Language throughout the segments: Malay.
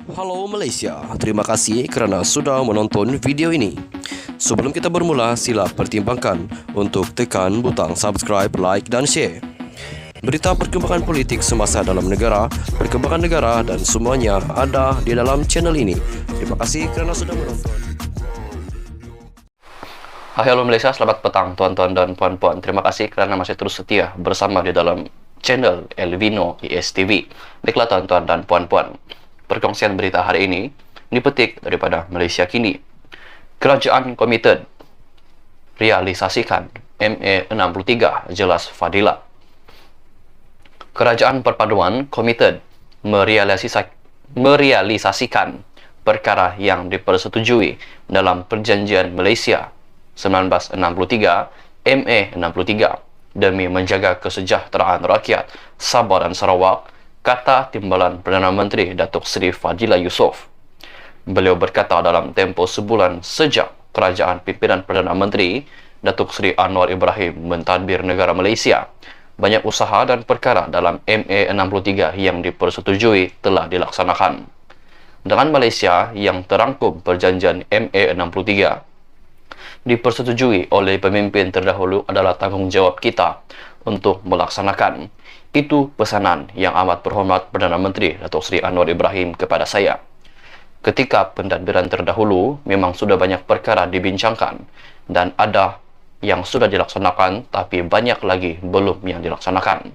Halo Malaysia, terima kasih kerana sudah menonton video ini. Sebelum kita bermula, sila pertimbangkan untuk tekan butang subscribe, like dan share. Berita perkembangan politik semasa dalam negara, perkembangan negara dan semuanya ada di dalam channel ini. Terima kasih kerana sudah menonton. Halo Malaysia, selamat petang tuan-tuan dan puan-puan. Terima kasih kerana masih terus setia bersama di dalam channel Elvino ISTV. Baiklah tuan-tuan dan puan-puan, perkongsian berita hari ini dipetik daripada Malaysia Kini. Kerajaan komited realisasikan MA63 jelas Fadilah. Kerajaan Perpaduan komited merealisasikan perkara yang dipersetujui dalam Perjanjian Malaysia 1963 MA63 demi menjaga kesejahteraan rakyat Sabah dan Sarawak, kata Timbalan Perdana Menteri Datuk Seri Fadilah Yusof. Beliau berkata dalam tempoh sebulan sejak kerajaan pimpinan Perdana Menteri Datuk Seri Anwar Ibrahim mentadbir negara Malaysia, banyak usaha dan perkara dalam MA63 yang dipersetujui telah dilaksanakan. Dengan Malaysia yang terangkum perjanjian MA63 dipersetujui oleh pemimpin terdahulu adalah tanggungjawab kita untuk melaksanakan. Itu pesanan yang amat berhormat Perdana Menteri Datuk Seri Anwar Ibrahim kepada saya. Ketika pentadbiran terdahulu, memang sudah banyak perkara dibincangkan dan ada yang sudah dilaksanakan, tapi banyak lagi belum yang dilaksanakan.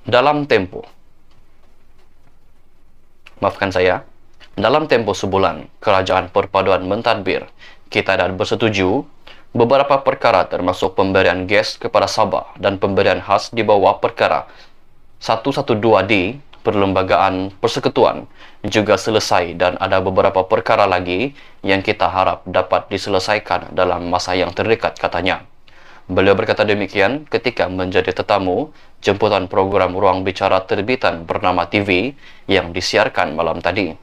Dalam tempo sebulan, Kerajaan Perpaduan mentadbir, kita dah bersetuju beberapa perkara termasuk pemberian gas kepada Sabah dan pemberian khas di bawah perkara 112D Perlembagaan Persekutuan juga selesai, dan ada beberapa perkara lagi yang kita harap dapat diselesaikan dalam masa yang terdekat, katanya. Beliau berkata demikian ketika menjadi tetamu jemputan program Ruang Bicara terbitan bernama TV yang disiarkan malam tadi.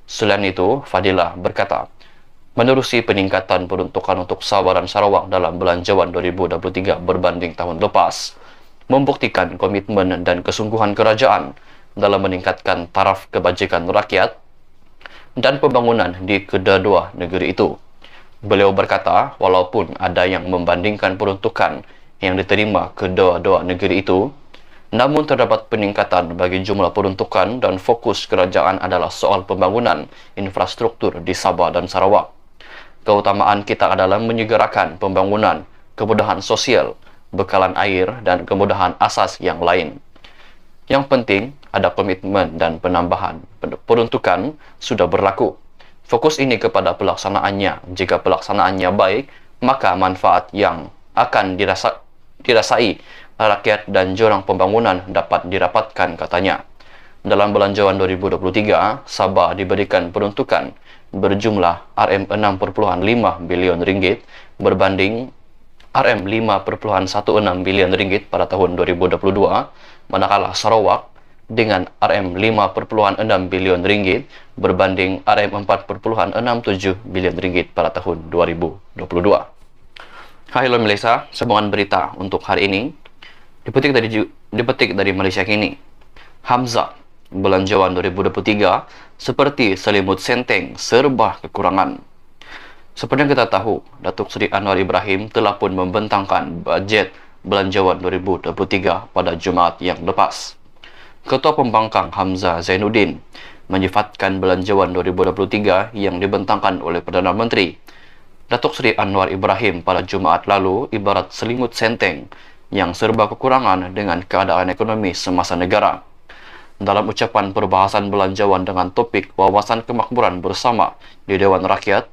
Selain itu, Fadilah berkata, menerusi peningkatan peruntukan untuk Sabah dan Sarawak dalam belanjawan 2023 berbanding tahun lepas, membuktikan komitmen dan kesungguhan kerajaan dalam meningkatkan taraf kebajikan rakyat dan pembangunan di kedua-dua negeri itu. Beliau berkata, walaupun ada yang membandingkan peruntukan yang diterima kedua-dua negeri itu, namun terdapat peningkatan bagi jumlah peruntukan dan fokus kerajaan adalah soal pembangunan infrastruktur di Sabah dan Sarawak. Keutamaan kita adalah menyegerakan pembangunan, kemudahan sosial, bekalan air, dan kemudahan asas yang lain. Yang penting, ada komitmen dan penambahan peruntukan sudah berlaku. Fokus ini kepada pelaksanaannya. Jika pelaksanaannya baik, maka manfaat yang akan dirasai rakyat dan jurang pembangunan dapat dirapatkan, katanya. Dalam belanjawan 2023, Sabah diberikan peruntukan berjumlah RM6.5 bilion ringgit berbanding RM5.16 bilion ringgit pada tahun 2022, manakala Sarawak dengan RM5.6 bilion ringgit berbanding RM4.67 bilion ringgit pada tahun 2022. Halo Malaysia, sambungan berita untuk hari ini dipetik dari Malaysia Kini. Hamzah, belanjawan 2023 seperti selimut senteng serba kekurangan. Seperti yang kita tahu, Datuk Seri Anwar Ibrahim telah pun membentangkan bajet belanjawan 2023 pada Jumaat yang lepas. Ketua Pembangkang Hamzah Zainuddin menyifatkan belanjawan 2023 yang dibentangkan oleh Perdana Menteri Datuk Seri Anwar Ibrahim pada Jumaat lalu ibarat selimut senteng yang serba kekurangan dengan keadaan ekonomi semasa negara. Dalam ucapan perbahasan belanjawan dengan topik wawasan kemakmuran bersama di Dewan Rakyat,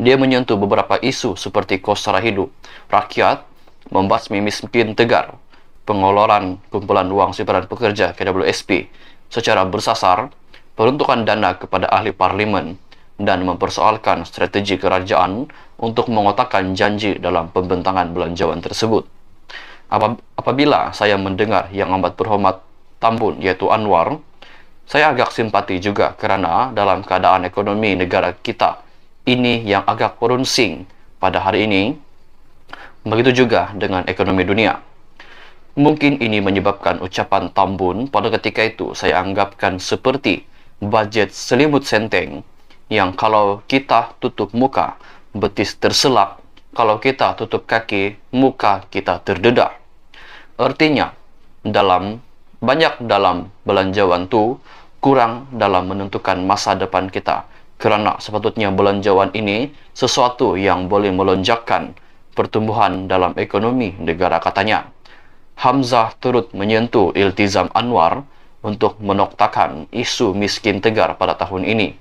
dia menyentuh beberapa isu seperti kos sara hidup rakyat, membasmi miskin tegar, pengeluaran kumpulan wang simpanan pekerja KWSP secara bersasar, peruntukan dana kepada ahli parlimen, dan mempersoalkan strategi kerajaan untuk mengotakkan janji dalam pembentangan belanjawan tersebut. Apabila saya mendengar yang amat berhormat Tambun yaitu Anwar, saya agak simpati juga kerana dalam keadaan ekonomi negara kita ini yang agak runsing pada hari ini, begitu juga dengan ekonomi dunia. Mungkin ini menyebabkan ucapan Tambun pada ketika itu saya anggapkan seperti budget selimut senteng yang kalau kita tutup muka, betis terselak, kalau kita tutup kaki, muka kita terdedah. Artinya, banyak dalam belanjawan tu kurang dalam menentukan masa depan kita, kerana sepatutnya belanjawan ini sesuatu yang boleh melonjakkan pertumbuhan dalam ekonomi negara, katanya. Hamzah turut menyentuh iltizam Anwar untuk menoktakan isu miskin tegar pada tahun ini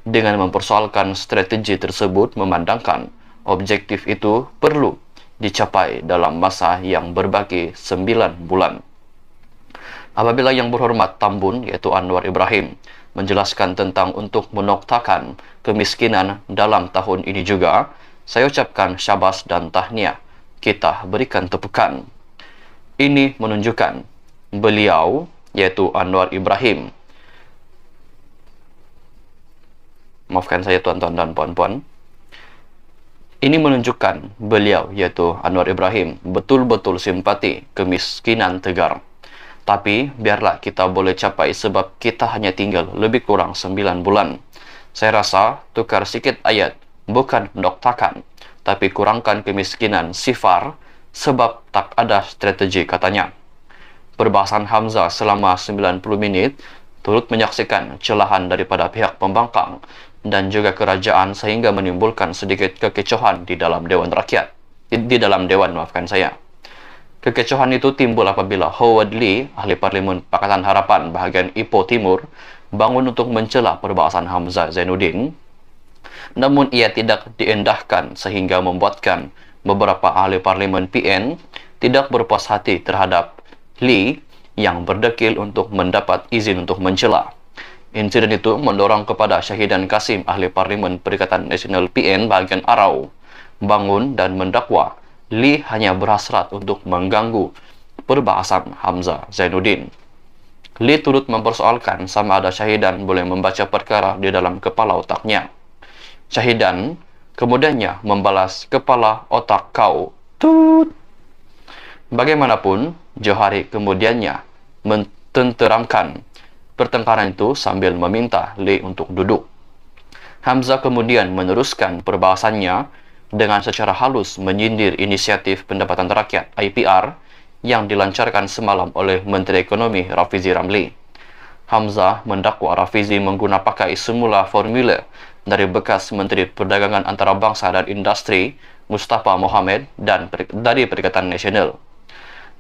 dengan mempersoalkan strategi tersebut, memandangkan objektif itu perlu dicapai dalam masa yang berbagi 9 bulan. Apabila Yang Berhormat Tambun, yaitu Anwar Ibrahim, menjelaskan tentang untuk menoktakan kemiskinan dalam tahun ini juga, saya ucapkan syabas dan tahniah. Kita berikan tepukan. Ini menunjukkan beliau, yaitu Anwar Ibrahim, maafkan saya tuan-tuan dan puan-puan, ini menunjukkan beliau, yaitu Anwar Ibrahim, betul-betul simpati kemiskinan tegar. Tapi biarlah kita boleh capai sebab kita hanya tinggal lebih kurang 9 bulan. Saya rasa tukar sikit ayat, bukan mendoktakan, tapi kurangkan kemiskinan sifar sebab tak ada strategi, katanya. Perbahasan Hamzah selama 90 minit turut menyaksikan celahan daripada pihak pembangkang dan juga kerajaan sehingga menimbulkan sedikit kekecohan di dalam Dewan Rakyat. Di dalam Dewan, maafkan saya. Kekecohan itu timbul apabila Howard Lee, ahli Parlimen Pakatan Harapan bahagian Ipoh Timur, bangun untuk mencela perbahasan Hamzah Zainuddin. Namun ia tidak diendahkan sehingga membuatkan beberapa ahli parlimen PN tidak berpuas hati terhadap Lee yang berdekil untuk mendapat izin untuk mencela. Insiden itu mendorong kepada Syahidan Kasim, ahli parlimen Perikatan Nasional PN bahagian Arau, bangun dan mendakwa Lee hanya berhasrat untuk mengganggu perbahasan Hamzah Zainuddin. Lee turut mempersoalkan sama ada Syahidan boleh membaca perkara di dalam kepala otaknya. Syahidan kemudiannya membalas, kepala otak kau tut. Bagaimanapun, Johari kemudiannya mententeramkan pertengkaran itu sambil meminta Lee untuk duduk. Hamzah kemudian meneruskan perbahasannya dengan secara halus menyindir inisiatif pendapatan rakyat IPR yang dilancarkan semalam oleh Menteri Ekonomi Rafizi Ramli. Hamzah mendakwa Rafizi pakai semula formula dari bekas Menteri Perdagangan Antarabangsa dan Industri Mustafa Mohamed dan dari Perikatan Nasional.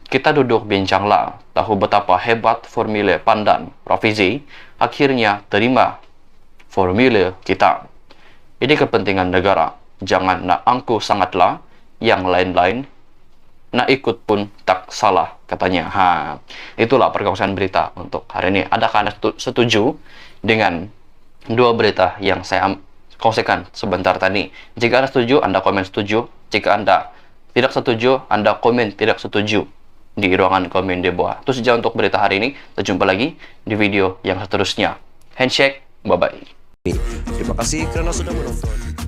Kita duduk bincanglah, tahu betapa hebat formula pandan Rafizi, akhirnya terima formula kita. Ini kepentingan negara, jangan nak angku sangatlah, yang lain-lain nak ikut pun tak salah, katanya. Itulah perkongsian berita untuk hari ini. Adakah Anda setuju dengan dua berita yang saya kongsikan sebentar tadi? Jika Anda setuju, Anda komen setuju. Jika Anda tidak setuju, Anda komen tidak setuju di ruangan komen di bawah. Itu saja untuk berita hari ini. Kita jumpa lagi di video yang seterusnya. Handshake, bye-bye. Terima kasih kerana sudah menonton.